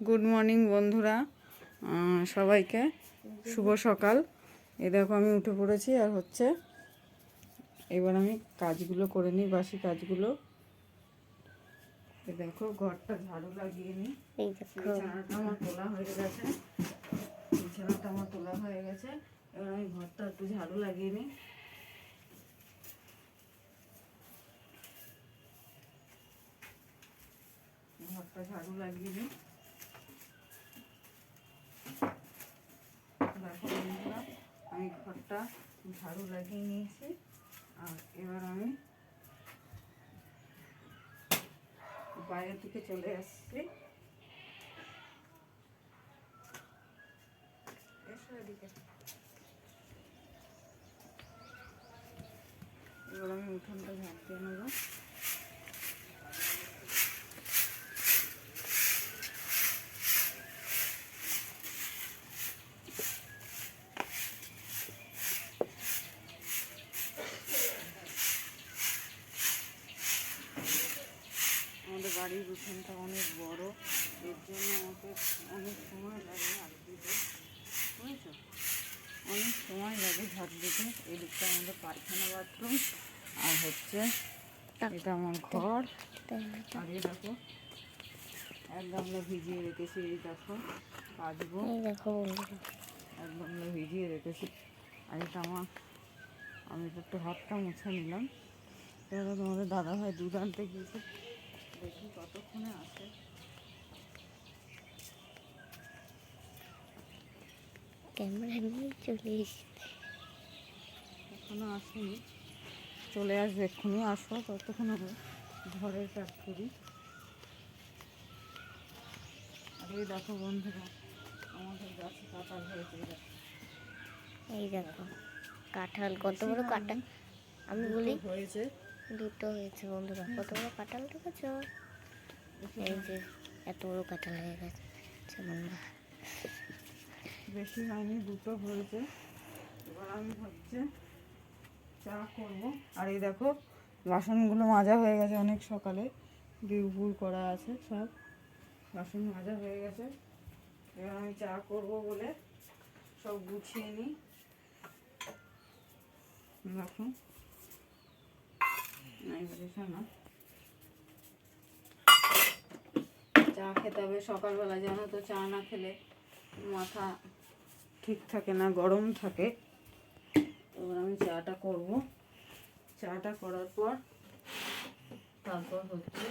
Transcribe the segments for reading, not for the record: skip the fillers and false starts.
Good morning বন্ধুরা, সবাইকে শুভ সকাল। এই দেখো আমি উঠে পড়েছি আর হচ্ছে এবার আমি কাজগুলো করে নিই, বাসি কাজগুলো। এই দেখো ঘরটা ঝাড়ু লাগিয়ে নিই। বিছানাটা আমার তোলা হয়ে গেছে, এবার আমি ঘরটা একটু ঝাড়ু লাগিয়ে নিই। ঘরটা ঝাড়ু লাগিয়ে নিই। দেখো বন্ধুরা, আমি ঘরটা ঝাড়ু লাগিয়ে নিয়েছি আর এবার আমি বাইরে থেকে চলে আসছি। এবার আমি উঠোনটা ঝাড় দিয়ে নেবো। আমাদের বাড়ির উঠোনটা অনেক বড়, এর জন্য আমাকে অনেক সময় লাগে ঝাড় দিতে, বুঝেছো? অনেক সময় লাগে ঝাড় দিতে। এই দিকটা আমাদের পায়খানা বাথরুম আর হচ্ছে এটা আমার ঘর। আর এই দেখো এক গামলা ভিজিয়ে রেখেছি, এই দেখো কাচবো, এক গামলা ভিজিয়ে রেখেছি। আর এটা আমি একটু হাতটা মুছে নিলাম। এবার তোমাদের দাদাভাই দুধ আনতে গিয়েছে, দেখি কতক্ষণে আসে। ক্যামেরা নিয়ে চলে এসেছে, এখনো আসেনি, চলে আসবে এক্ষুনি। আসো ততক্ষণ হবে ঘরের কাজ করি। আর এই দেখো বন্ধুরা, আমাদের গাছে কাঁঠাল হয়েছে। এই দেখো কাঁঠাল, কত বড় কাঁঠাল! আমি বলি হয়েছে, দুটো হয়েছে বন্ধুরা। কত বড় কাঁঠাল দেখেছো? এই যে এত বড় কাঁঠাল হয়ে গেছে বন্ধুরা। বেশি হয়নি, দুটো হয়েছে। এবার আমি হচ্ছে চা করবো। আর এই দেখো বাসনগুলো মাজা হয়ে গেছে অনেক সকালে, বিউপুর করা আছে, সব বাসন মাজা হয়ে গেছে। এবার আমি চা করব বলে সব গুছিয়ে নিই। দেখো না, চা খেতে হবে সকালবেলা, জানো তো, চা না খেলে মাথা ঠিক থাকে না, গরম থাকে। এবার আমি চাটা করব। চাটা করার পর তারপর হচ্ছে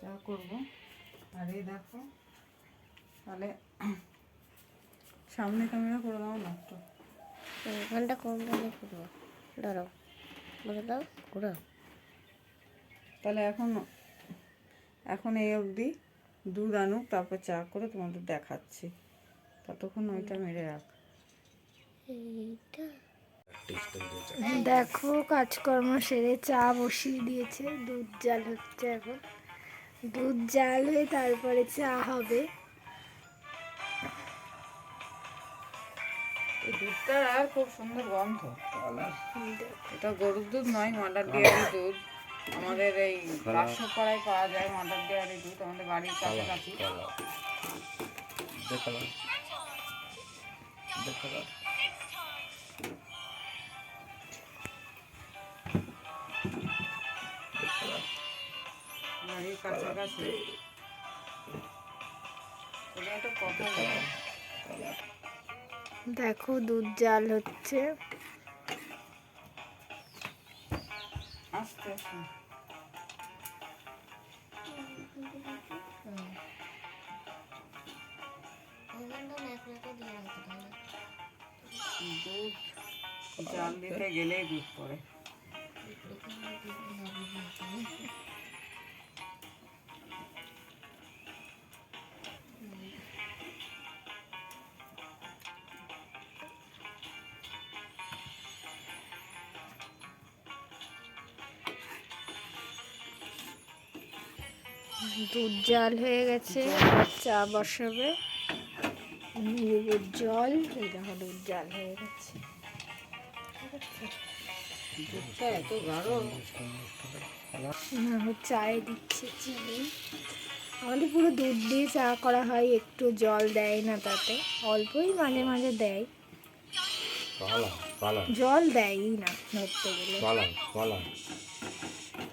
চা করব। আর এই দেখো, তাহলে সামনে ক্যামেরা করে দাও না তো, ঘন্টা কম দামে করবো, দাঁড়াও বলে দাও ঘুরাও। তাহলে এখন এই অবধি দুধ আনুক, তারপর চা করে তোমাদের দেখাচ্ছি। ততক্ষণ ওইটা মেরে রাখ। দেখো কাজকর্ম সেরে চা বসিয়ে দিয়েছে, দুধ জাল হচ্ছে। এখন দুধ জাল হয়ে তারপরে চা হবে। এই দুধটা আর খুব সুন্দর গন্ধ। এটা গরুর দুধ নয়, মাদার ডেয়ারি দুধ। আমাদের এই কাশ্যপাড়ায় পাওয়া যায় মাদার ডেয়ারি দুধ, আমাদের বাড়ির কাছাকাছি। বাড়ির কাছাকাছি। দেখো দুধ জাল হচ্ছে। আস্তে আস্তে দুধ জাল দিতে গেলেই দুধ পড়ে। দুধ জাল হয়ে গেছে, চা বসাবে। জল, এই দেখো দুধ জাল হয়ে গেছে। ঠিক আছে, দুধটা এত গাঢ়। না, ও চায়ে দিচ্ছে চিনি। আমাদের পুরো দুধ দিয়ে চা করা হয়, একটু জল দেয় না তাতে, অল্পই মাঝে মাঝে দেয়, কালা কালা জল দেয়ই না ধরতে গেলে। কালা কালা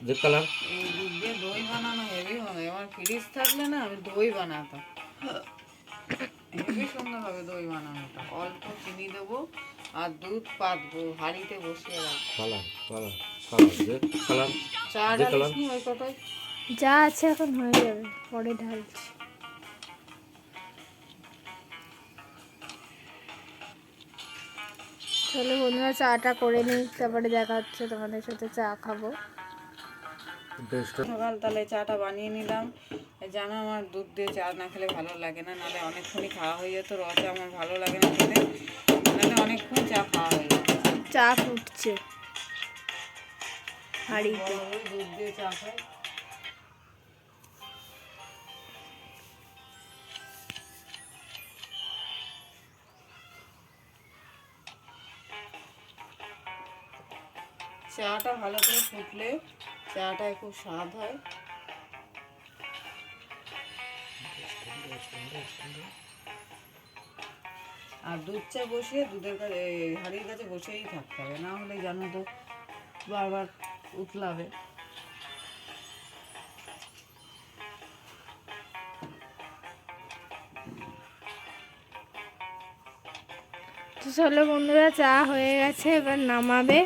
যে কালার এই দুধ দিয়ে দই বানানো হেভি হবে। আমার ফ্রিজ থাকলে না আমি দই বানাতাম, হেভি সুন্দর হবে দই বানানোটা। অল্প চিনি দেবো আর দুধ পাতবো, হাঁড়িতে বসিয়ে রাখবো। কালার কালার কালার যে কালার চা যে ডালিস কালার নি ওই কটাই? যা আছে এখন হয়ে যাবে, পরে ঢালছি। চলো বন্ধুরা, চাটা করে নিই, তারপরে দেখা হচ্ছে তোমাদের সাথে, চা খাবো। সকাল তাহলে চাটা বানিয়ে নিলাম। জানো আমার দুধ দিয়ে চা না খেলে ভালো লাগে না, নাহলে অনেকক্ষণই খাওয়া হয়ে যেত। র চা আমার ভালো লাগে না খেতে, নাহলে অনেকক্ষণ চা খাওয়া হয়ে যেত। চা ফুটছে হাঁড়িতে। বড় বড় দুধ দিয়ে চা খাই। চাটা ভালো করে ফুটলে চাটায় খুব স্বাদ হয়। আর দুধ চা বসিয়ে দুধের কাছে, হাঁড়ির কাছে বসেই থাকতে হবে, না হলে জানো তো বারবার উতলাবে। তো চলো বন্ধুরা, চা হয়ে গেছে, এবার নামাবে।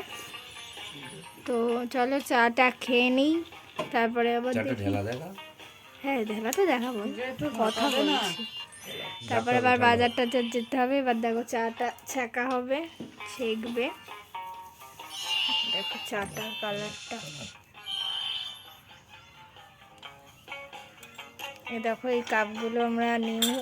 তো চলো চাটা খেয়ে নিই, তারপরে আবার চাটা দেখি। ঢেলা দেখা হ্যাঁ, দেখা তো দেখাবো, যেহেতু কথা ঢাকাবে না, বলছি। তারপরে আবার বাজারটা যেতে হবে। এবার দেখো চাটা ছাঁকা হবে, ছেঁকবে। দেখো চাটার কালারটা, এ দেখো এই কাপগুলো আমরা নিয়ে